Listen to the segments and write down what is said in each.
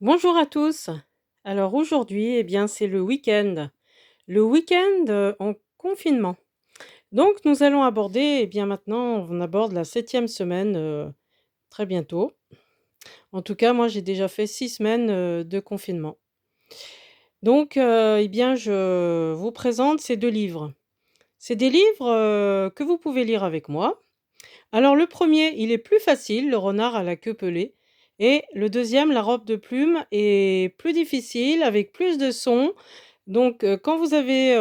Bonjour à tous. Alors aujourd'hui, c'est le week-end. Le week-end en confinement. Donc nous allons aborder, maintenant on aborde la septième semaine très bientôt. En tout cas, moi j'ai déjà fait 6 semaines de confinement. Donc, je vous présente ces deux livres. C'est des livres que vous pouvez lire avec moi. Alors le premier, il est plus facile, Le renard à la queue pelée. Et le deuxième, La robe de plume, est plus difficile, avec plus de sons. Donc, quand vous avez,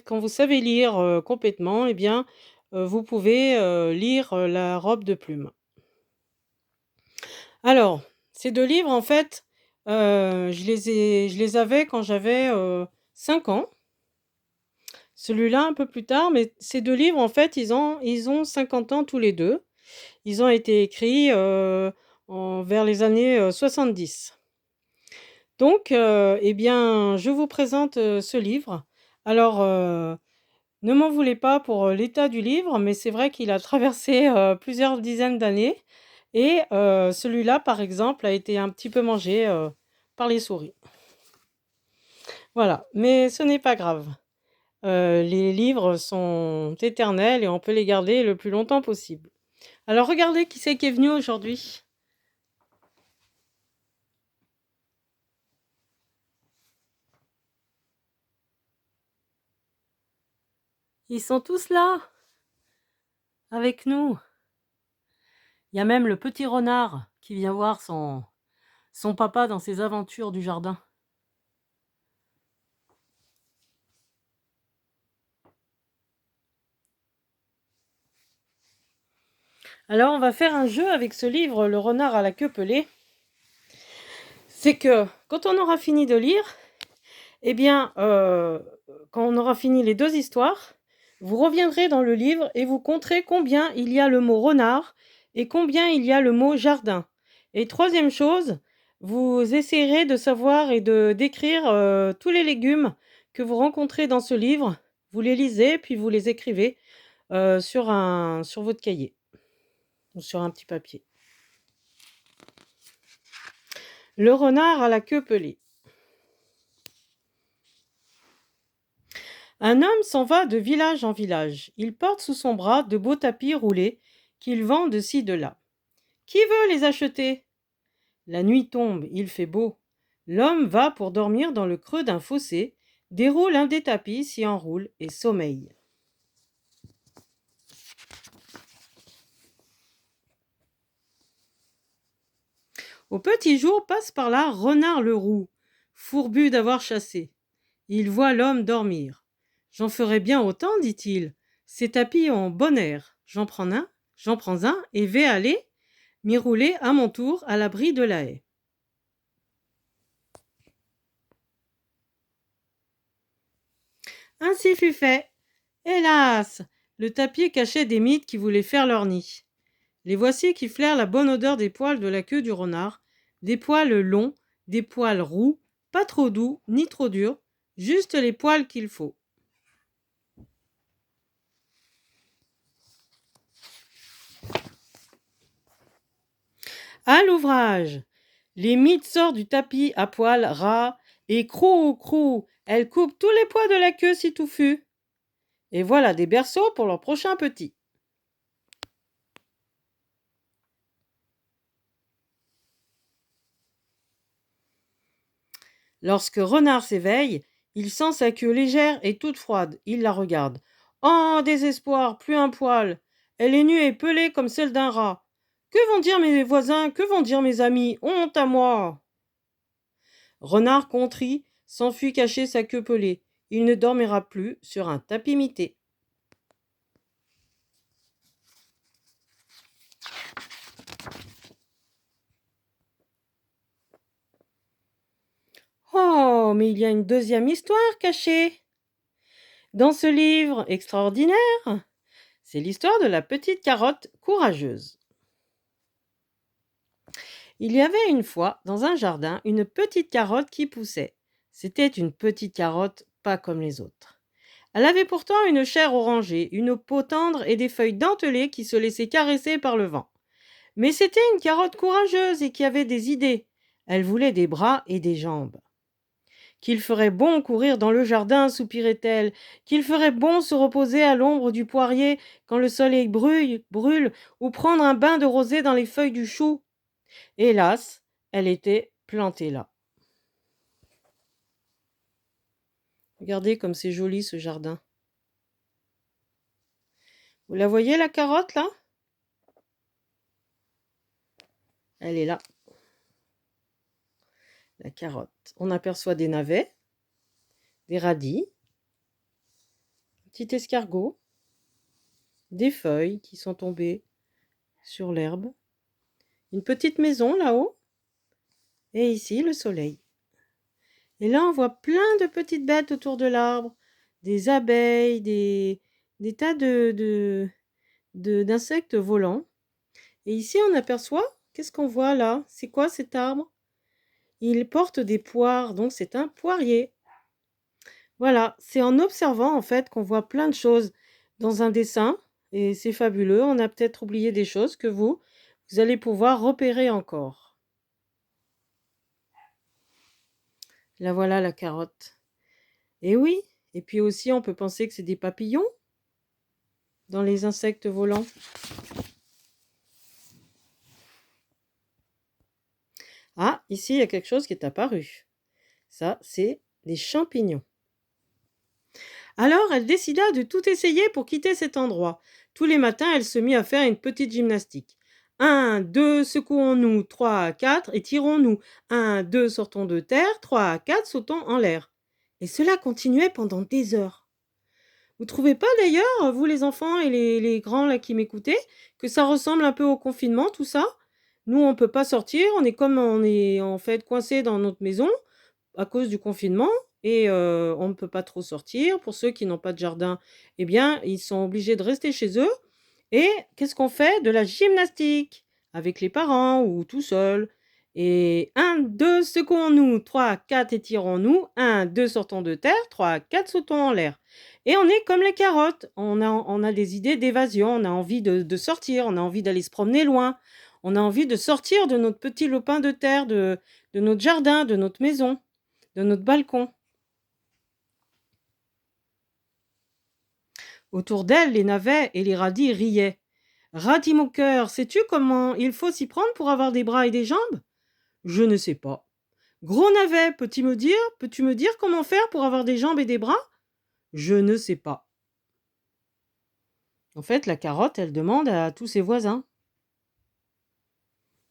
quand vous savez lire, complètement, vous pouvez, lire, La robe de plume. Alors, ces 2 livres, je les avais quand j'avais, 5 ans. Celui-là un peu plus tard, mais ces 2 livres, ils ont 50 ans tous les 2. Ils ont été écrits, vers les années, 70. Donc, je vous présente, ce livre. Alors, ne m'en voulez pas pour, l'état du livre, mais c'est vrai qu'il a traversé, plusieurs dizaines d'années et celui-là, par exemple, a été un petit peu mangé, par les souris. Voilà, mais ce n'est pas grave. Les livres sont éternels et on peut les garder le plus longtemps possible. Alors regardez qui c'est qui est venu aujourd'hui. Ils sont tous là, avec nous. Il y a même le petit renard qui vient voir son papa dans ses aventures du jardin. Alors on va faire un jeu avec ce livre, Le renard à la queue pelée. C'est que quand on aura fini de lire, quand on aura fini les 2 histoires, vous reviendrez dans le livre et vous compterez combien il y a le mot renard et combien il y a le mot jardin. Et troisième chose, vous essayerez de savoir et de décrire, tous les légumes que vous rencontrez dans ce livre. Vous les lisez, puis vous les écrivez, sur votre cahier ou sur un petit papier. Le renard à la queue pelée. Un homme s'en va de village en village. Il porte sous son bras de beaux tapis roulés qu'il vend de ci de là. Qui veut les acheter? La nuit tombe, il fait beau. L'homme va pour dormir dans le creux d'un fossé, déroule un des tapis, s'y enroule et sommeille. Au petit jour passe par là Renard le Roux, fourbu d'avoir chassé. Il voit l'homme dormir. J'en ferai bien autant, dit-il. Ces tapis ont bon air. J'en prends un et vais aller m'y rouler à mon tour à l'abri de la haie. Ainsi fut fait. Hélas! Le tapis cachait des mythes qui voulaient faire leur nid. Les voici qui flairent la bonne odeur des poils de la queue du renard, des poils longs, des poils roux, pas trop doux ni trop durs, juste les poils qu'il faut. À l'ouvrage! Les mythes sortent du tapis à poils ras, et crou, crou, elles coupent tous les poils de la queue si touffus. Et voilà des berceaux pour leurs prochains petits. Lorsque Renard s'éveille, il sent sa queue légère et toute froide. Il la regarde. Oh, désespoir, plus un poil. Elle est nue et pelée comme celle d'un rat. Que vont dire mes voisins, que vont dire mes amis? Honte à moi! Renard contrit s'enfuit cacher sa queue pelée. Il ne dormira plus sur un tapis mité. Oh, mais il y a une deuxième histoire cachée dans ce livre extraordinaire. C'est l'histoire de la petite carotte courageuse. Il y avait une fois, dans un jardin, une petite carotte qui poussait. C'était une petite carotte pas comme les autres. Elle avait pourtant une chair orangée, une peau tendre et des feuilles dentelées qui se laissaient caresser par le vent. Mais c'était une carotte courageuse et qui avait des idées. Elle voulait des bras et des jambes. Qu'il ferait bon courir dans le jardin, soupirait-elle, qu'il ferait bon se reposer à l'ombre du poirier quand le soleil brûle, ou prendre un bain de rosée dans les feuilles du chou. Hélas, elle était plantée là. Regardez comme c'est joli ce jardin. Vous la voyez la carotte là? Elle est là. La carotte. On aperçoit des navets, des radis, un petit escargot, des feuilles qui sont tombées sur l'herbe, une petite maison là-haut, et ici le soleil. Et là on voit plein de petites bêtes autour de l'arbre, des abeilles, des tas d'insectes volants. Et ici on aperçoit, qu'est-ce qu'on voit là? C'est quoi cet arbre? Il porte des poires, donc c'est un poirier. Voilà, c'est en observant en fait qu'on voit plein de choses dans un dessin et c'est fabuleux. On a peut-être oublié des choses que vous allez pouvoir repérer encore. Là voilà la carotte. Et oui, et puis aussi on peut penser que c'est des papillons dans les insectes volants. Ah, ici il y a quelque chose qui est apparu. Ça, c'est des champignons. Alors elle décida de tout essayer pour quitter cet endroit. Tous les matins, elle se mit à faire une petite gymnastique. 1, 2, secouons-nous, 3, 4, étirons-nous. 1, 2, sortons de terre, 3, 4, sautons en l'air. Et cela continuait pendant des heures. Vous trouvez pas d'ailleurs, vous les enfants et les grands là qui m'écoutez, que ça ressemble un peu au confinement tout ça? Nous on peut pas sortir, on est en fait coincés dans notre maison à cause du confinement et on ne peut pas trop sortir. Pour ceux qui n'ont pas de jardin, eh bien, ils sont obligés de rester chez eux. Et qu'est-ce qu'on fait? De la gymnastique avec les parents ou tout seul. Et 1, 2, secouons-nous, 3, 4, étirons-nous, 1, 2, sortons de terre, 3, 4, sautons en l'air. Et on est comme les carottes, on a des idées d'évasion, on a envie de sortir, on a envie d'aller se promener loin, on a envie de sortir de notre petit lopin de terre, de notre jardin, de notre maison, de notre balcon. Autour d'elle, les navets et les radis riaient. Radis mon cœur, sais-tu comment il faut s'y prendre pour avoir des bras et des jambes? Je ne sais pas. Gros navet, peux-tu me dire comment faire pour avoir des jambes et des bras? Je ne sais pas. En fait, la carotte, elle demande à tous ses voisins.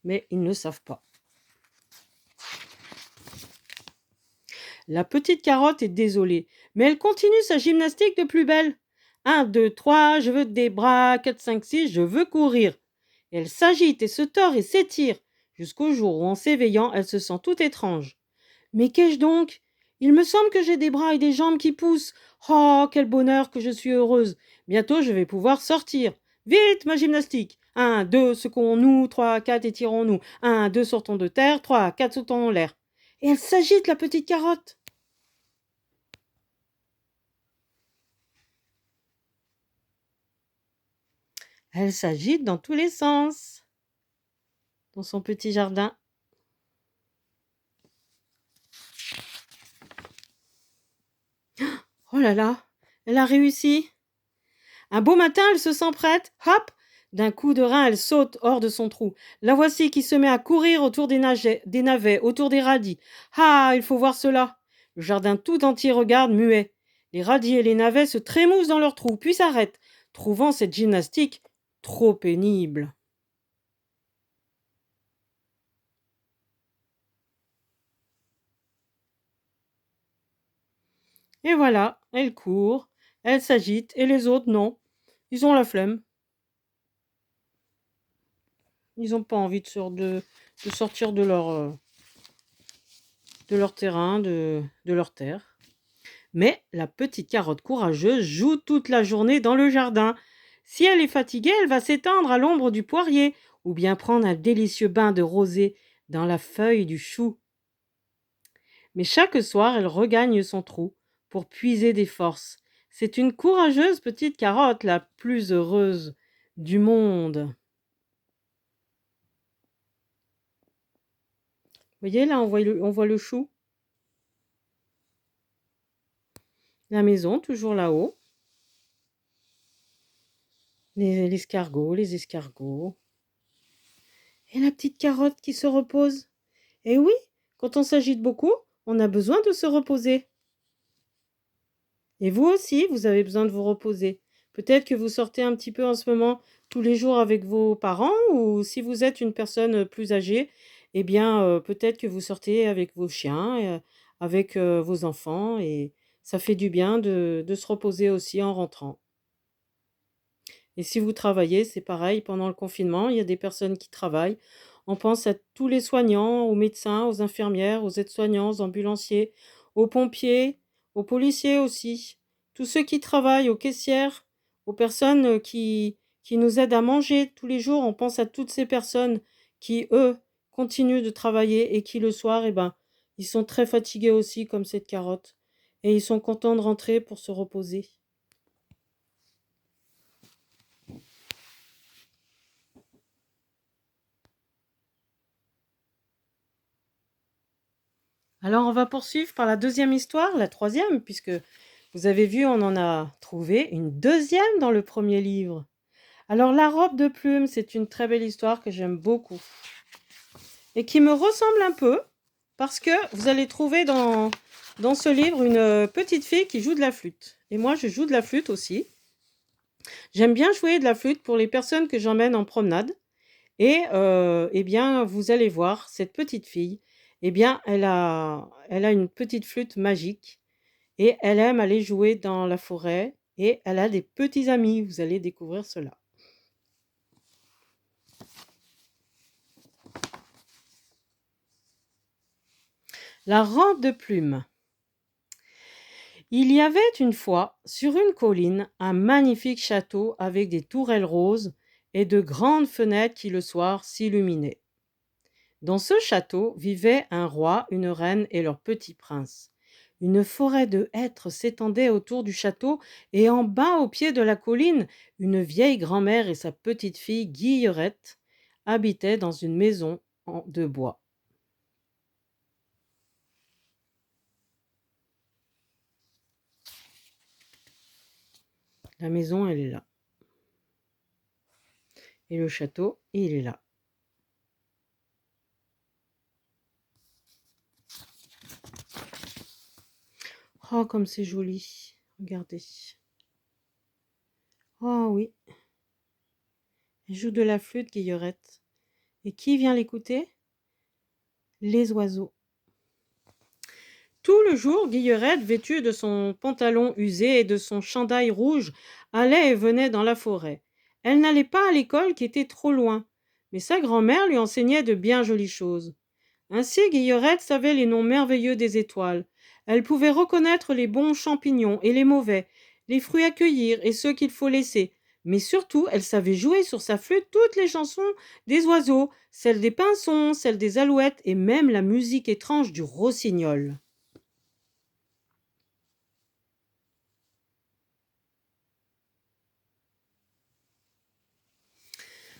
Mais ils ne savent pas. La petite carotte est désolée, mais elle continue sa gymnastique de plus belle. 1, 2, 3, je veux des bras, 4, 5, 6, je veux courir. Et elle s'agite et se tord et s'étire, jusqu'au jour où en s'éveillant, elle se sent toute étrange. Mais qu'ai-je donc? Il me semble que j'ai des bras et des jambes qui poussent. Oh, quel bonheur que je suis heureuse. Bientôt je vais pouvoir sortir. Vite, ma gymnastique. 1, 2, secouons-nous, 3, 4, étirons-nous. 1, 2, sortons de terre, 3, 4, sautons en l'air. Et elle s'agite, la petite carotte. Elle s'agite dans tous les sens, dans son petit jardin. Oh là là, elle a réussi. Un beau matin, elle se sent prête. Hop! D'un coup de rein, elle saute hors de son trou. La voici qui se met à courir autour des navets, autour des radis. Ah, il faut voir cela. Le jardin tout entier regarde, muet. Les radis et les navets se trémoussent dans leur trou, puis s'arrêtent, trouvant cette gymnastique trop pénible. Et voilà, elle court, elle s'agite, et les autres, non. Ils ont la flemme. Ils n'ont pas envie de sortir de leur terrain, de leur terre. Mais la petite carotte courageuse joue toute la journée dans le jardin. Si elle est fatiguée, elle va s'étendre à l'ombre du poirier, ou bien prendre un délicieux bain de rosée dans la feuille du chou. Mais chaque soir, elle regagne son trou pour puiser des forces. C'est une courageuse petite carotte, la plus heureuse du monde. Voyez là, on voit le chou. La maison, toujours là-haut. L'escargot, les escargots. Et la petite carotte qui se repose. Eh oui, quand on s'agite beaucoup, on a besoin de se reposer. Et vous aussi, vous avez besoin de vous reposer. Peut-être que vous sortez un petit peu en ce moment tous les jours avec vos parents, ou si vous êtes une personne plus âgée, eh bien peut-être que vous sortez avec vos chiens, avec vos enfants, et ça fait du bien de se reposer aussi en rentrant. Et si vous travaillez, c'est pareil, pendant le confinement, il y a des personnes qui travaillent. On pense à tous les soignants, aux médecins, aux infirmières, aux aides-soignants, aux ambulanciers, aux pompiers, aux policiers aussi. Tous ceux qui travaillent, aux caissières, aux personnes qui nous aident à manger tous les jours. On pense à toutes ces personnes qui, eux, continuent de travailler et qui, le soir, eh ben, ils sont très fatigués aussi, comme cette carotte. Et ils sont contents de rentrer pour se reposer. Alors, on va poursuivre par la deuxième histoire, la troisième, puisque vous avez vu, on en a trouvé une deuxième dans le premier livre. Alors, la robe de plume, c'est une très belle histoire que j'aime beaucoup et qui me ressemble un peu, parce que vous allez trouver dans ce livre une petite fille qui joue de la flûte. Et moi, je joue de la flûte aussi. J'aime bien jouer de la flûte pour les personnes que j'emmène en promenade. Et eh bien, vous allez voir, cette petite fille, eh bien, elle a une petite flûte magique et elle aime aller jouer dans la forêt et elle a des petits amis. Vous allez découvrir cela. La robe de plume. Il y avait une fois, sur une colline, un magnifique château avec des tourelles roses et de grandes fenêtres qui le soir s'illuminaient. Dans ce château vivaient un roi, une reine et leur petit prince. Une forêt de hêtres s'étendait autour du château, et en bas, au pied de la colline, une vieille grand-mère et sa petite-fille Guillerette habitaient dans une maison de bois. La maison, elle est là. Et le château, il est là. Oh, comme c'est joli. Regardez. Oh oui. Elle joue de la flûte, Guillerette. Et qui vient l'écouter? Les oiseaux. Tout le jour, Guillerette, vêtue de son pantalon usé et de son chandail rouge, allait et venait dans la forêt. Elle n'allait pas à l'école qui était trop loin, mais sa grand-mère lui enseignait de bien jolies choses. Ainsi, Guillerette savait les noms merveilleux des étoiles. Elle pouvait reconnaître les bons champignons et les mauvais, les fruits à cueillir et ceux qu'il faut laisser. Mais surtout, elle savait jouer sur sa flûte toutes les chansons des oiseaux, celles des pinsons, celles des alouettes et même la musique étrange du rossignol.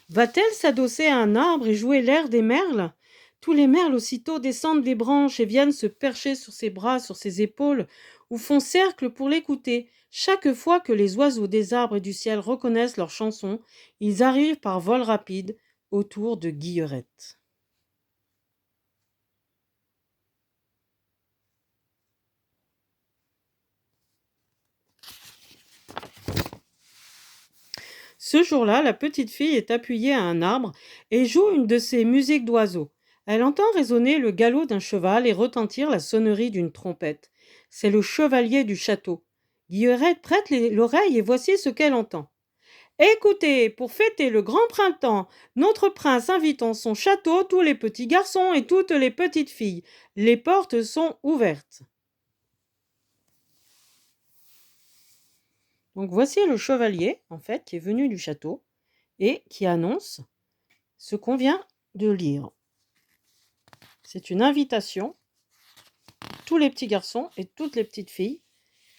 Va-t-elle s'adosser à un arbre et jouer l'air des merles? Tous les merles aussitôt descendent des branches et viennent se percher sur ses bras, sur ses épaules, ou font cercle pour l'écouter. Chaque fois que les oiseaux des arbres et du ciel reconnaissent leur chanson, ils arrivent par vol rapide autour de Guillerette. Ce jour-là, la petite fille est appuyée à un arbre et joue une de ses musiques d'oiseaux. Elle entend résonner le galop d'un cheval et retentir la sonnerie d'une trompette. C'est le chevalier du château. Guillerette prête l'oreille et voici ce qu'elle entend. Écoutez, pour fêter le grand printemps, notre prince invite en son château tous les petits garçons et toutes les petites filles. Les portes sont ouvertes. Donc voici le chevalier, en fait, qui est venu du château et qui annonce ce qu'on vient de lire. C'est une invitation à tous les petits garçons et toutes les petites filles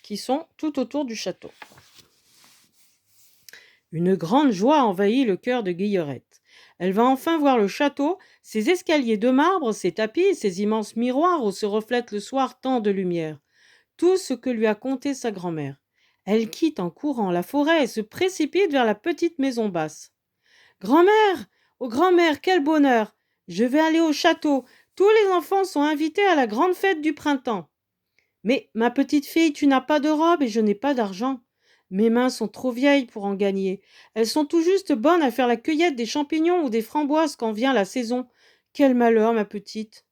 qui sont tout autour du château. Une grande joie envahit le cœur de Guillerette. Elle va enfin voir le château, ses escaliers de marbre, ses tapis, ses immenses miroirs où se reflète le soir tant de lumière. Tout ce que lui a conté sa grand-mère. Elle quitte en courant la forêt et se précipite vers la petite maison basse. Grand-mère! Oh grand-mère, quel bonheur! Je vais aller au château. Tous les enfants sont invités à la grande fête du printemps. Mais, ma petite fille, tu n'as pas de robe et je n'ai pas d'argent. Mes mains sont trop vieilles pour en gagner. Elles sont tout juste bonnes à faire la cueillette des champignons ou des framboises quand vient la saison. Quel malheur, ma petite!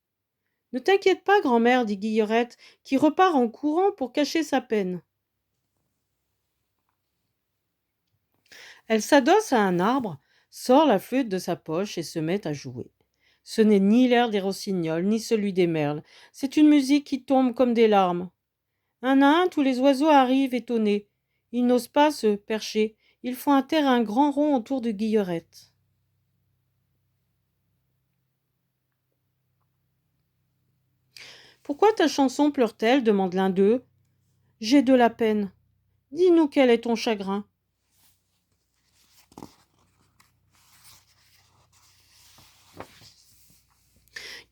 Ne t'inquiète pas, grand-mère, dit Guillerette, qui repart en courant pour cacher sa peine. Elle s'adosse à un arbre, sort la flûte de sa poche et se met à jouer. Ce n'est ni l'air des rossignols, ni celui des merles. C'est une musique qui tombe comme des larmes. Un à un, tous les oiseaux arrivent étonnés. Ils n'osent pas se percher. Ils font un terrain grand rond autour de Guillerette. Pourquoi ta chanson pleure-t-elle demande l'un d'eux. J'ai de la peine. Dis-nous quel est ton chagrin.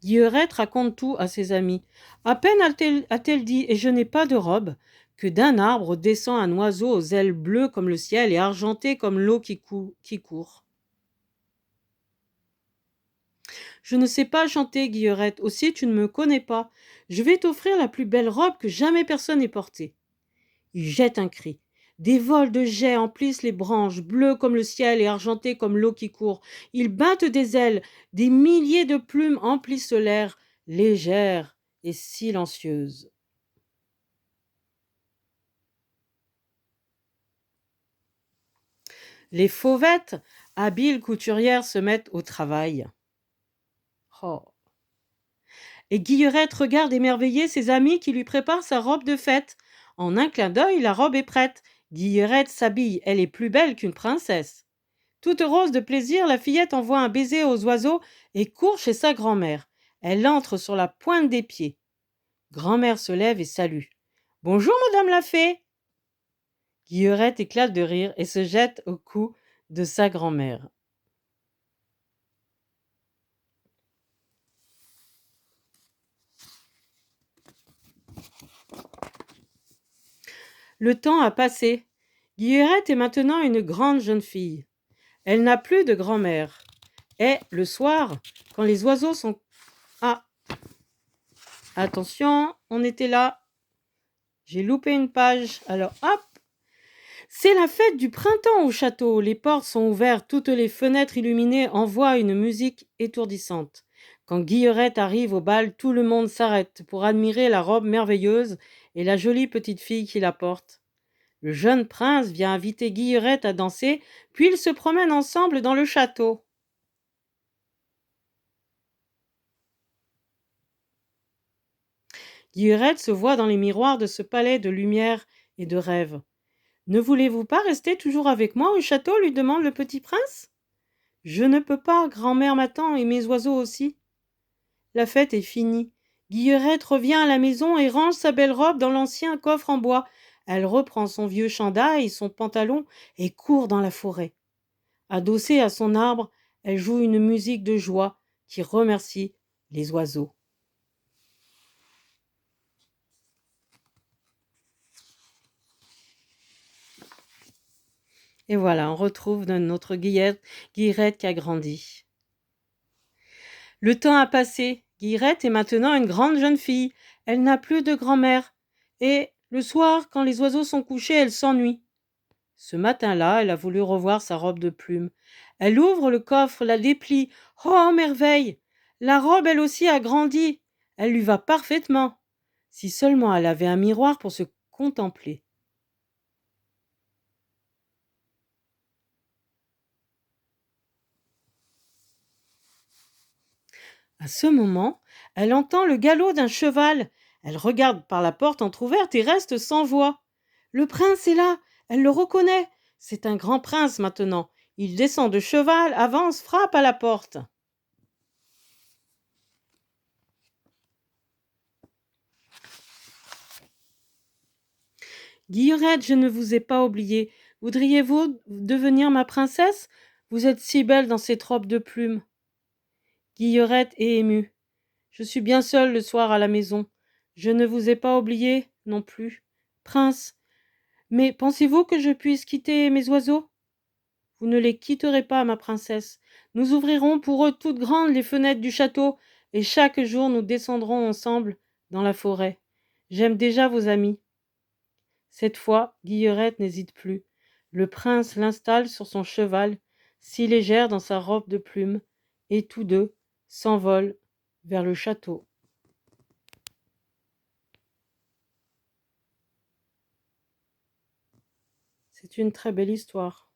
Guillerette raconte tout à ses amis. À peine a-t-elle dit « et je n'ai pas de robe » que d'un arbre descend un oiseau aux ailes bleues comme le ciel et argenté comme l'eau qui court. Je ne sais pas chanter, Guillerette, aussi tu ne me connais pas. Je vais t'offrir la plus belle robe que jamais personne n'ait portée. Il jette un cri. Des vols de jets emplissent les branches, bleues comme le ciel et argentées comme l'eau qui court. Ils battent des ailes, des milliers de plumes emplissent l'air, légères et silencieuses. Les fauvettes, habiles couturières, se mettent au travail. Oh. Et Guillerette regarde émerveillée ses amis qui lui préparent sa robe de fête. En un clin d'œil, la robe est prête. Guillerette s'habille, elle est plus belle qu'une princesse. Toute rose de plaisir, la fillette envoie un baiser aux oiseaux et court chez sa grand-mère. Elle entre sur la pointe des pieds. Grand-mère se lève et salue. « Bonjour, madame la fée !» Guillerette éclate de rire et se jette au cou de sa grand-mère. Le temps a passé. Guillerette est maintenant une grande jeune fille. Elle n'a plus de grand-mère. Et le soir, quand les oiseaux sont... Ah, attention, on était là. J'ai loupé une page. Alors hop. C'est la fête du printemps au château. Les portes sont ouvertes, toutes les fenêtres illuminées envoient une musique étourdissante. Quand Guillerette arrive au bal, tout le monde s'arrête pour admirer la robe merveilleuse et la jolie petite fille qui la porte. Le jeune prince vient inviter Guillerette à danser, puis ils se promènent ensemble dans le château. Guillerette se voit dans les miroirs de ce palais de lumière et de rêve. « Ne voulez-vous pas rester toujours avec moi au château ?» lui demande le petit prince. « Je ne peux pas, grand-mère m'attend et mes oiseaux aussi. » La fête est finie. Guillerette revient à la maison et range sa belle robe dans l'ancien coffre en bois. Elle reprend son vieux chandail, son pantalon et court dans la forêt. Adossée à son arbre, elle joue une musique de joie qui remercie les oiseaux. Et voilà, on retrouve notre Guillerette qui a grandi. Le temps a passé. Guillerette est maintenant une grande jeune fille. Elle n'a plus de grand-mère. Et le soir, quand les oiseaux sont couchés, elle s'ennuie. Ce matin-là, elle a voulu revoir sa robe de plumes. Elle ouvre le coffre, la déplie. Oh, merveille! La robe, elle aussi, a grandi. Elle lui va parfaitement. Si seulement elle avait un miroir pour se contempler. À ce moment, elle entend le galop d'un cheval. Elle regarde par la porte entr'ouverte et reste sans voix. Le prince est là, elle le reconnaît. C'est un grand prince maintenant. Il descend de cheval, avance, frappe à la porte. Guillerette, je ne vous ai pas oublié. Voudriez-vous devenir ma princesse? Vous êtes si belle dans cette robe de plumes. Guillerette est émue. Je suis bien seule le soir à la maison. Je ne vous ai pas oublié non plus. Prince, mais pensez-vous que je puisse quitter mes oiseaux? Vous ne les quitterez pas, ma princesse. Nous ouvrirons pour eux toutes grandes les fenêtres du château, et chaque jour nous descendrons ensemble dans la forêt. J'aime déjà vos amis. Cette fois, Guillerette n'hésite plus. Le prince l'installe sur son cheval, si légère dans sa robe de plumes, et tous deux s'envolent vers le château. C'est une très belle histoire.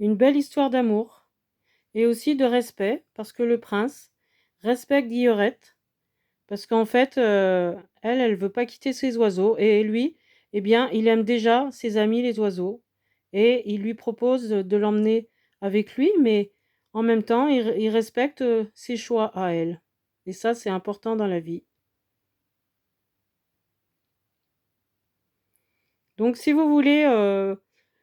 Une belle histoire d'amour et aussi de respect, parce que le prince respecte Guillerette, parce qu'en fait, elle veut pas quitter ses oiseaux, et lui, eh bien, il aime déjà ses amis les oiseaux, et il lui propose de l'emmener avec lui, mais en même temps, il respecte ses choix à elle. Et ça, c'est important dans la vie. Donc, si vous voulez,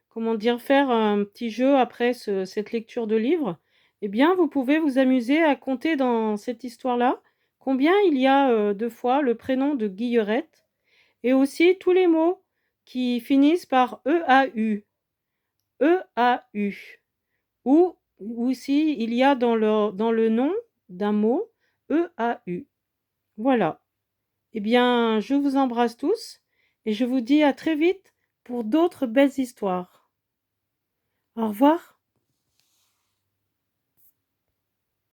comment dire, faire un petit jeu après cette lecture de livre, eh bien, vous pouvez vous amuser à compter dans cette histoire-là combien il y a de fois le prénom de Guillerette, et aussi tous les mots qui finissent par EAU, EAU, ou aussi il y a dans le nom d'un mot EAU. Voilà. Eh bien, je vous embrasse tous et je vous dis à très vite pour d'autres belles histoires. Au revoir.